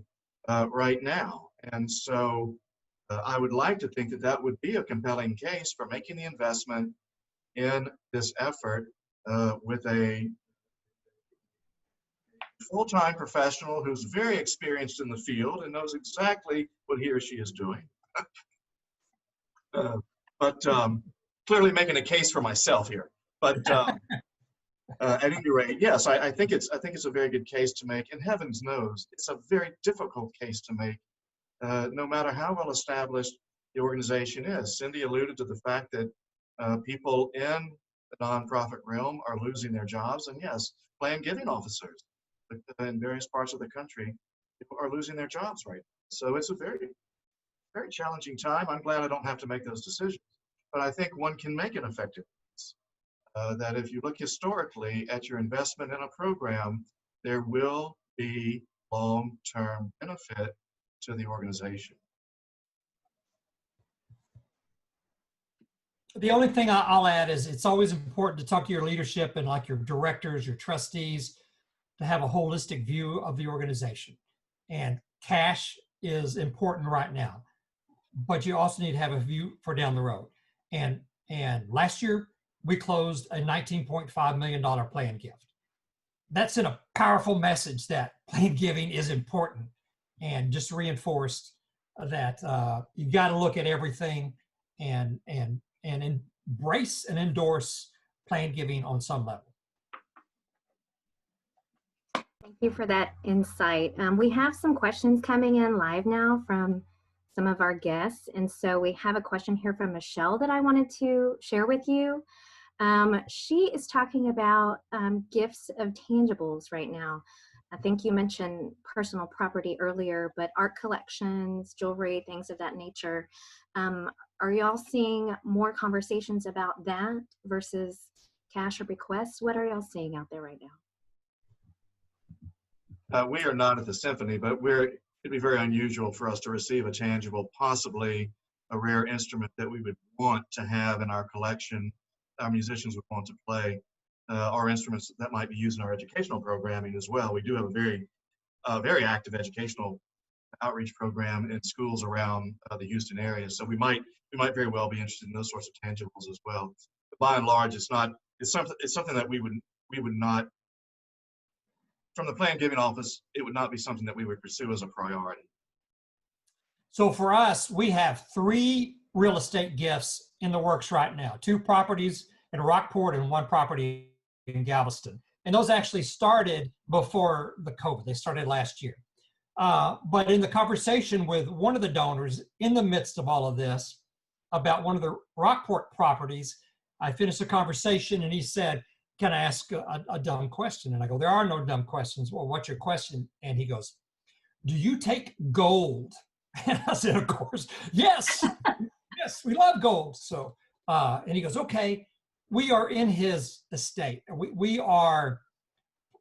right now. And so I would like to think that that would be a compelling case for making the investment in this effort with a full-time professional who's very experienced in the field and knows exactly what he or she is doing. But clearly making a case for myself here. But at any rate, yes, I think it's a very good case to make, and heavens knows it's a very difficult case to make, no matter how well established the organization is. Cindy alluded to the fact that people in the nonprofit realm are losing their jobs, and yes, plan giving officers in various parts of the country, people are losing their jobs right now. So it's a very, very challenging time. I'm glad I don't have to make those decisions, but I think one can make an effective case that if you look historically at your investment in a program, there will be long-term benefit to the organization. The only thing I'll add is it's always important to talk to your leadership and like your directors, your trustees, to have a holistic view of the organization. And cash is important right now, but you also need to have a view for down the road. And last year, we closed a $19.5 million plan gift. That sent a powerful message that plan giving is important, and just reinforced that you got to look at everything and embrace and endorse plan giving on some level. Thank you for that insight. We have some questions coming in live now from some of our guests. And so we have a question here from Michelle that I wanted to share with you. She is talking about gifts of tangibles right now. I think you mentioned personal property earlier, but art collections, jewelry, things of that nature. Are y'all seeing more conversations about that versus cash or bequests? What are y'all seeing out there right now? We are not at the symphony, but it'd be very unusual for us to receive a tangible, possibly a rare instrument that we would want to have in our collection. Our musicians would want to play, or instruments that might be used in our educational programming as well. We do have a very active educational outreach program in schools around the Houston area, so we might very well be interested in those sorts of tangibles as well. But by and large, it's something that we would not, from the plan giving office, it would not be something that we would pursue as a priority. So for us, we have 3 real estate gifts in the works right now, 2 properties in Rockport and 1 property in Galveston. And those actually started before the COVID. They started last year. But in the conversation with one of the donors in the midst of all of this about one of the Rockport properties, I finished the conversation and he said, "Can I ask a dumb question?" And I go, "There are no dumb questions." "Well, what's your question?" And he goes, "Do you take gold?" And I said, "Of course, yes, yes, we love gold." So, and he goes, "Okay, we are in his estate. We are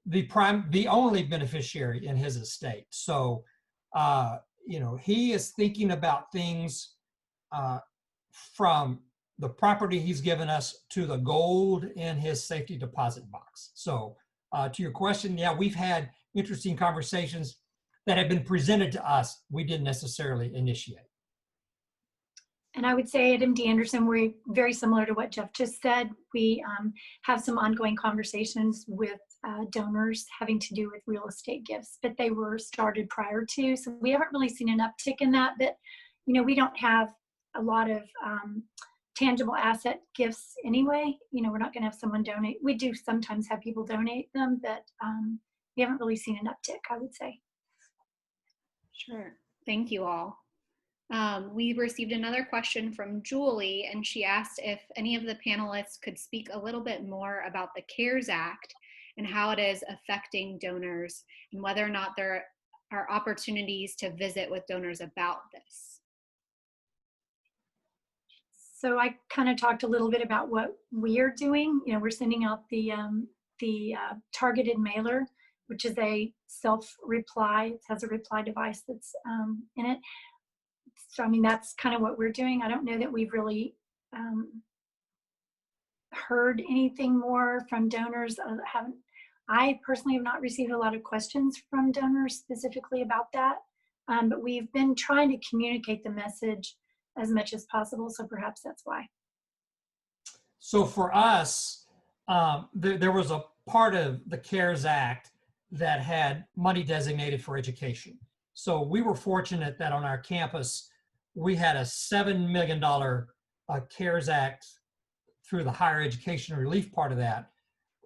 the only beneficiary in his estate. So, he is thinking about things from the property he's given us to the gold in his safety deposit box." So, to your question, yeah, we've had interesting conversations that have been presented to us. We didn't necessarily initiate. And I would say at MD Anderson, we're very similar to what Jeff just said. We have some ongoing conversations with donors having to do with real estate gifts, but they were started prior to, so we haven't really seen an uptick in that. But, we don't have a lot of tangible asset gifts anyway. We're not going to have someone donate. We do sometimes have people donate them, but we haven't really seen an uptick, I would say. Sure. Thank you all. We received another question from Julie, and she asked if any of the panelists could speak a little bit more about the CARES Act and how it is affecting donors and whether or not there are opportunities to visit with donors about this. So I kind of talked a little bit about what we are doing. We're sending out the targeted mailer, which is a self-reply. It has a reply device that's in it. So, that's kind of what we're doing. I don't know that we've really heard anything more from donors. I personally have not received a lot of questions from donors specifically about that, but we've been trying to communicate the message as much as possible, so perhaps that's why. So for us, there was a part of the CARES Act that had money designated for education. So we were fortunate that on our campus, we had a $7 million CARES Act through the higher education relief part of that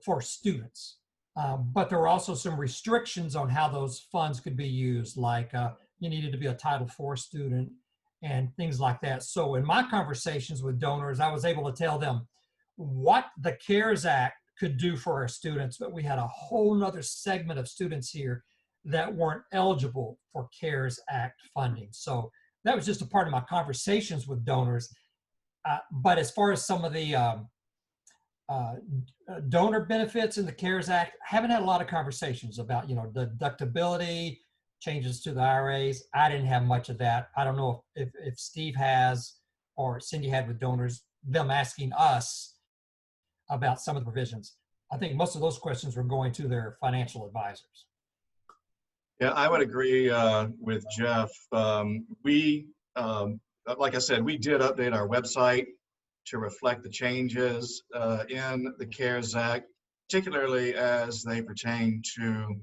for students. But there were also some restrictions on how those funds could be used, like you needed to be a Title IV student and things like that. So in my conversations with donors, I was able to tell them what the CARES Act could do for our students, but we had a whole nother segment of students here that weren't eligible for CARES Act funding. So that was just a part of my conversations with donors. But as far as some of the donor benefits in the CARES Act, I haven't had a lot of conversations about, the deductibility, changes to the IRAs. I didn't have much of that. I don't know if Steve has or Cindy had with donors, them asking us about some of the provisions. I think most of those questions were going to their financial advisors. Yeah, I would agree with Jeff. Like I said, we did update our website to reflect the changes in the CARES Act, particularly as they pertain to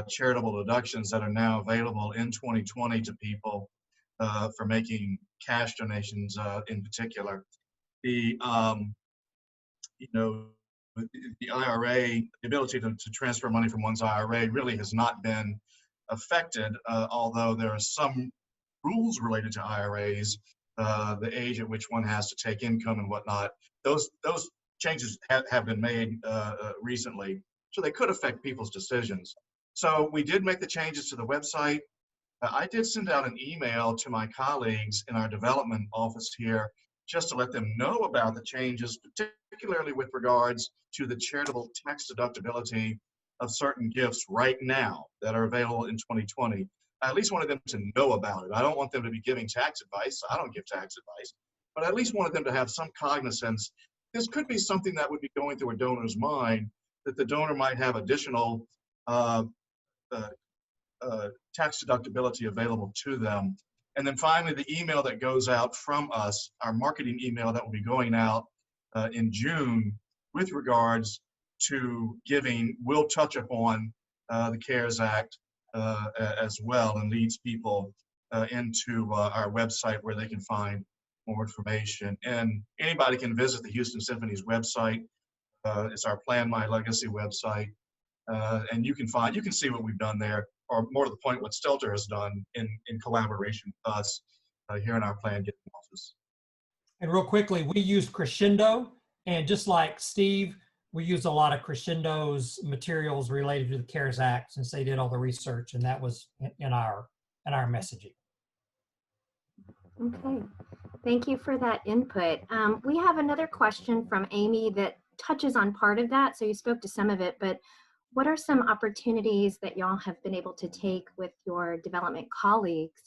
charitable deductions that are now available in 2020 to people for making cash donations in particular. The IRA, the ability to transfer money from one's IRA really has not been affected, although there are some rules related to IRAs, the age at which one has to take income and whatnot. Those changes have been made recently, so they could affect people's decisions. So we did make the changes to the website. I did send out an email to my colleagues in our development office here just to let them know about the changes, particularly with regards to the charitable tax deductibility of certain gifts right now that are available in 2020. I at least wanted them to know about it. I don't want them to be giving tax advice. I don't give tax advice, but I at least wanted them to have some cognizance. This could be something that would be going through a donor's mind, that the donor might have additional tax deductibility available to them. And then finally, the email that goes out from us, our marketing email that will be going out in June with regards to giving, will touch upon the CARES Act as well, and leads people into our website where they can find more information. And anybody can visit the Houston Symphony's website. It's our Plan My Legacy website. And you can see what we've done there. or more to the point, what Stelter has done in collaboration with us here in our plan giving office. And real quickly, we used Crescendo, and just like Steve, we used a lot of Crescendo's materials related to the CARES Act since they did all the research, and that was in our messaging. Okay, thank you for that input. We have another question from Amy that touches on part of that. So you spoke to some of it, but what are some opportunities that y'all have been able to take with your development colleagues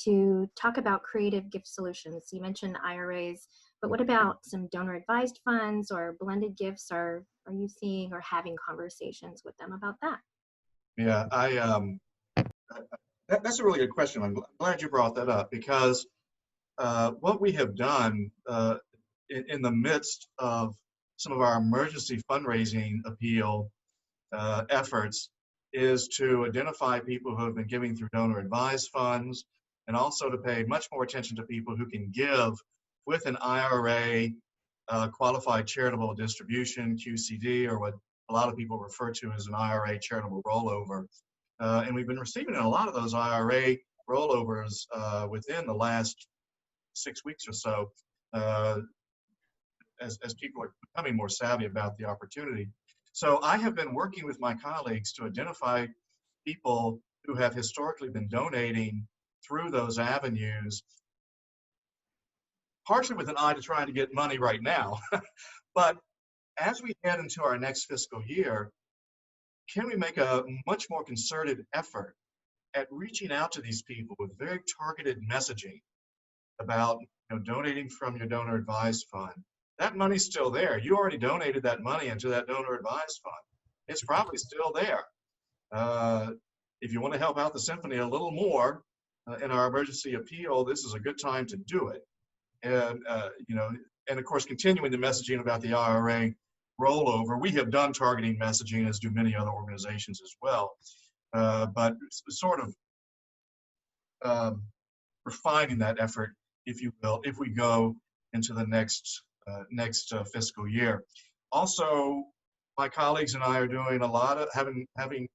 to talk about creative gift solutions? You mentioned IRAs, but what about some donor advised funds or blended gifts? Are you seeing or having conversations with them about that? Yeah, that's a really good question. I'm glad you brought that up, because what we have done in the midst of some of our emergency fundraising appeal efforts is to identify people who have been giving through donor advised funds, and also to pay much more attention to people who can give with an IRA qualified charitable distribution, QCD, or what a lot of people refer to as an IRA charitable rollover. And we've been receiving a lot of those IRA rollovers within the last 6 weeks or so, as people are becoming more savvy about the opportunity. So I have been working with my colleagues to identify people who have historically been donating through those avenues, partially with an eye to trying to get money right now. But as we head into our next fiscal year, can we make a much more concerted effort at reaching out to these people with very targeted messaging about, donating from your donor advised fund? That money's still there. You already donated that money into that donor advised fund. It's probably still there. If you want to help out the symphony a little more in our emergency appeal, this is a good time to do it. And and of course, continuing the messaging about the IRA rollover, we have done targeting messaging, as do many other organizations as well. But sort of refining that effort, if you will, if we go into the next fiscal year. Also, my colleagues and I are doing a lot of having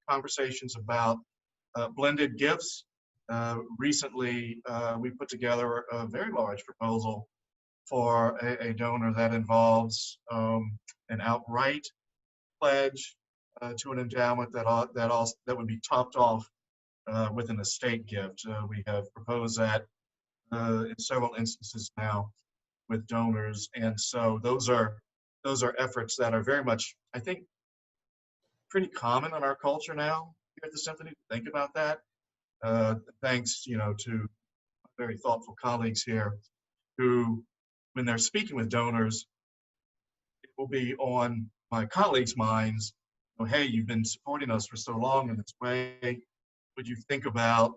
conversations about blended gifts. Recently, we put together a very large proposal for a donor that involves an outright pledge to an endowment that would be topped off with an estate gift. We have proposed that in several instances now with donors, and so those are efforts that are very much, I think, pretty common in our culture now here at the Symphony to think about that. Thanks, to very thoughtful colleagues here who, when they're speaking with donors, it will be on my colleagues' minds, hey, you've been supporting us for so long in this way. Would you think about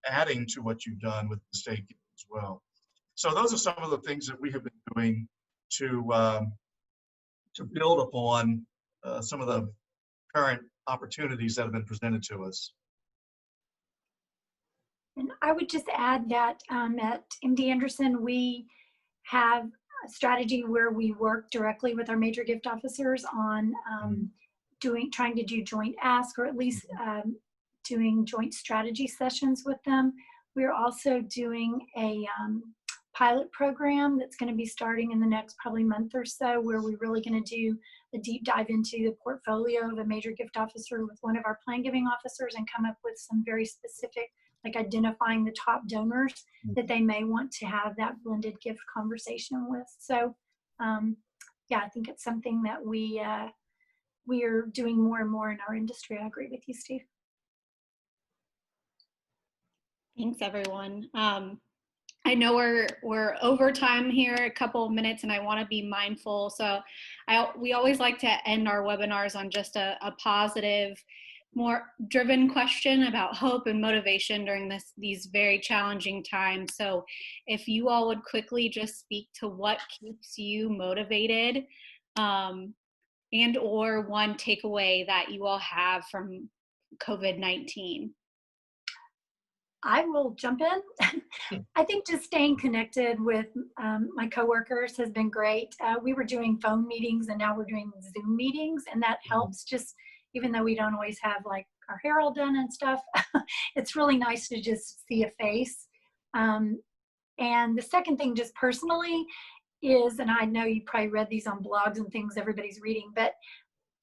adding to what you've done with the state as well? So those are some of the things that we have been doing to build upon some of the current opportunities that have been presented to us. And I would just add that at MD Anderson, we have a strategy where we work directly with our major gift officers on trying to do joint ask, or at least doing joint strategy sessions with them. We're also doing a pilot program that's going to be starting in the next probably month or so, where we're really going to do a deep dive into the portfolio of a major gift officer with one of our plan giving officers and come up with some very specific, like identifying the top donors that they may want to have that blended gift conversation with. So yeah, I think it's something that we are doing more and more in our industry. I agree with you, Steve. Thanks, everyone. I know we're over time here, a couple of minutes, and I want to be mindful. So we always like to end our webinars on just a positive, more driven question about hope and motivation during these very challenging times. So if you all would quickly just speak to what keeps you motivated, and or one takeaway that you all have from COVID-19. I will jump in. I think just staying connected with my coworkers has been great. We were doing phone meetings and now we're doing Zoom meetings, and that helps, just even though we don't always have like our hair all done and stuff. It's really nice to just see a face. And the second thing, just personally, is, and I know you probably read these on blogs and things everybody's reading, but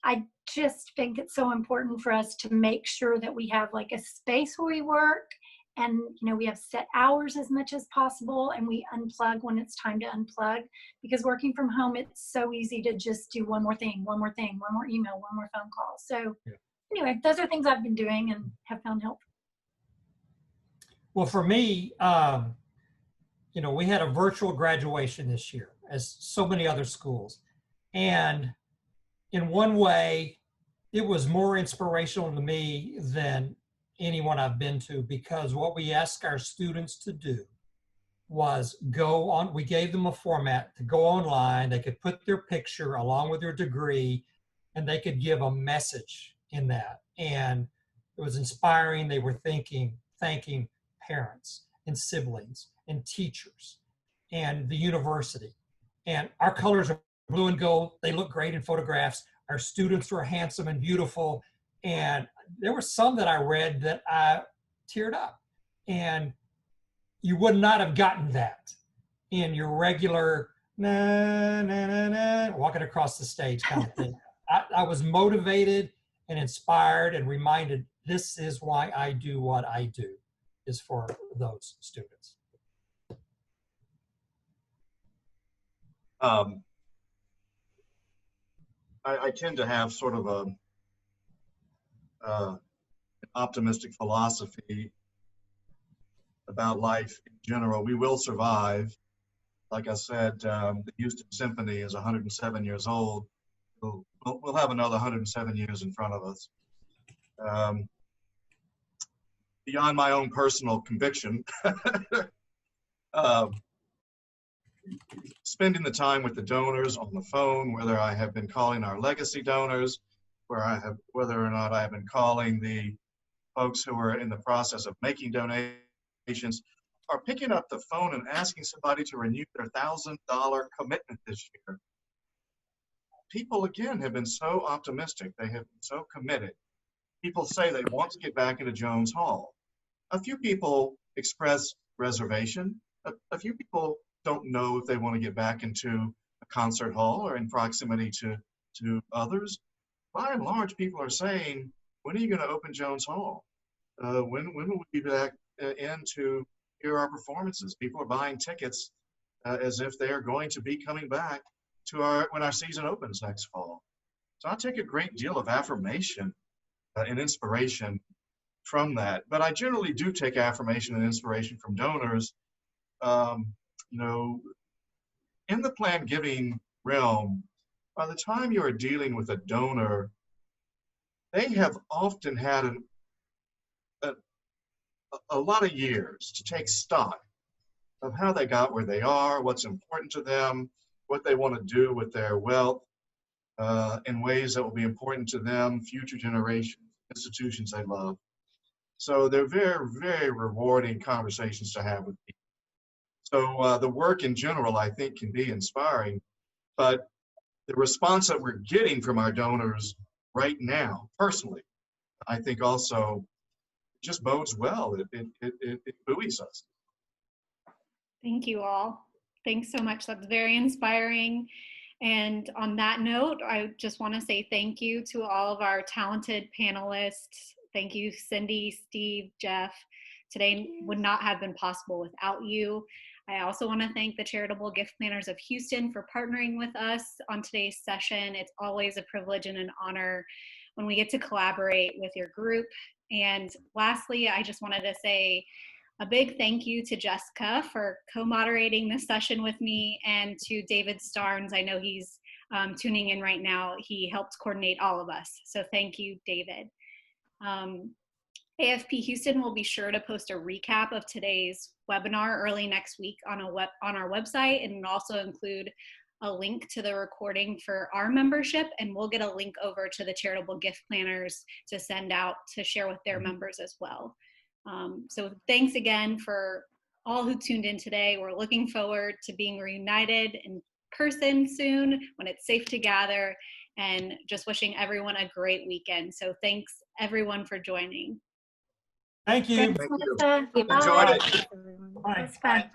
I just think it's so important for us to make sure that we have like a space where we work, and we have set hours as much as possible, and we unplug when it's time to unplug, because working from home, it's so easy to just do one more thing, one more email, one more phone call. So anyway, those are things I've been doing and have found helpful. Well, for me, we had a virtual graduation this year, as so many other schools. And in one way, it was more inspirational to me than anyone I've been to, because what we asked our students to do was we gave them a format to go online. They could put their picture along with their degree, and they could give a message in that. And it was inspiring. They were thanking parents and siblings and teachers and the university. And our colors are blue and gold. They look great in photographs. Our students were handsome and beautiful. And there were some that I read that I teared up. And you would not have gotten that in your regular walking across the stage kind of thing. I was motivated and inspired and reminded, this is why I do what I do, is for those students. I tend to have sort of an optimistic philosophy about life in general. We will survive. Like I said, the Houston Symphony is 107 years old. We'll have another 107 years in front of us. Beyond my own personal conviction, spending the time with the donors on the phone, whether I have been calling our legacy donors, whether or not I have been calling the folks who are in the process of making donations, or picking up the phone and asking somebody to renew their $1,000 commitment this year. People, again, have been so optimistic. They have been so committed. People say they want to get back into Jones Hall. A few people express reservation. A few people don't know if they want to get back into a concert hall or in proximity to others. By and large, people are saying, when are you going to open Jones Hall? When will we be back in to hear our performances? People are buying tickets as if they are going to be coming back to when our season opens next fall. So I take a great deal of affirmation and inspiration from that. But I generally do take affirmation and inspiration from donors. In the planned giving realm, by the time you are dealing with a donor, they have often had a lot of years to take stock of how they got where they are, what's important to them, what they want to do with their wealth in ways that will be important to them, future generations, institutions they love. So they're very, very rewarding conversations to have with people. So the work in general, I think, can be inspiring, but the response that we're getting from our donors right now, personally, I think also just bodes well. It buoys us. Thank you all. Thanks so much. That's very inspiring. And on that note, I just want to say thank you to all of our talented panelists. Thank you, Cindy, Steve, Jeff. Today would not have been possible without you. I also want to thank the Charitable Gift Planners of Houston for partnering with us on today's session. It's always a privilege and an honor when we get to collaborate with your group. And lastly, I just wanted to say a big thank you to Jessica for co-moderating this session with me, and to David Starnes. I know he's tuning in right now. He helped coordinate all of us. So thank you, David. AFP Houston will be sure to post a recap of today's webinar early next week on our website, and also include a link to the recording for our membership, and we'll get a link over to the Charitable Gift Planners to send out to share with their members as well. So thanks again for all who tuned in today. We're looking forward to being reunited in person soon when it's safe to gather, and just wishing everyone a great weekend. So thanks everyone for joining. Thank you. Thanks, Thank you. Melissa. Enjoyed it. Thanks, everyone. Bye. That was fun. Bye.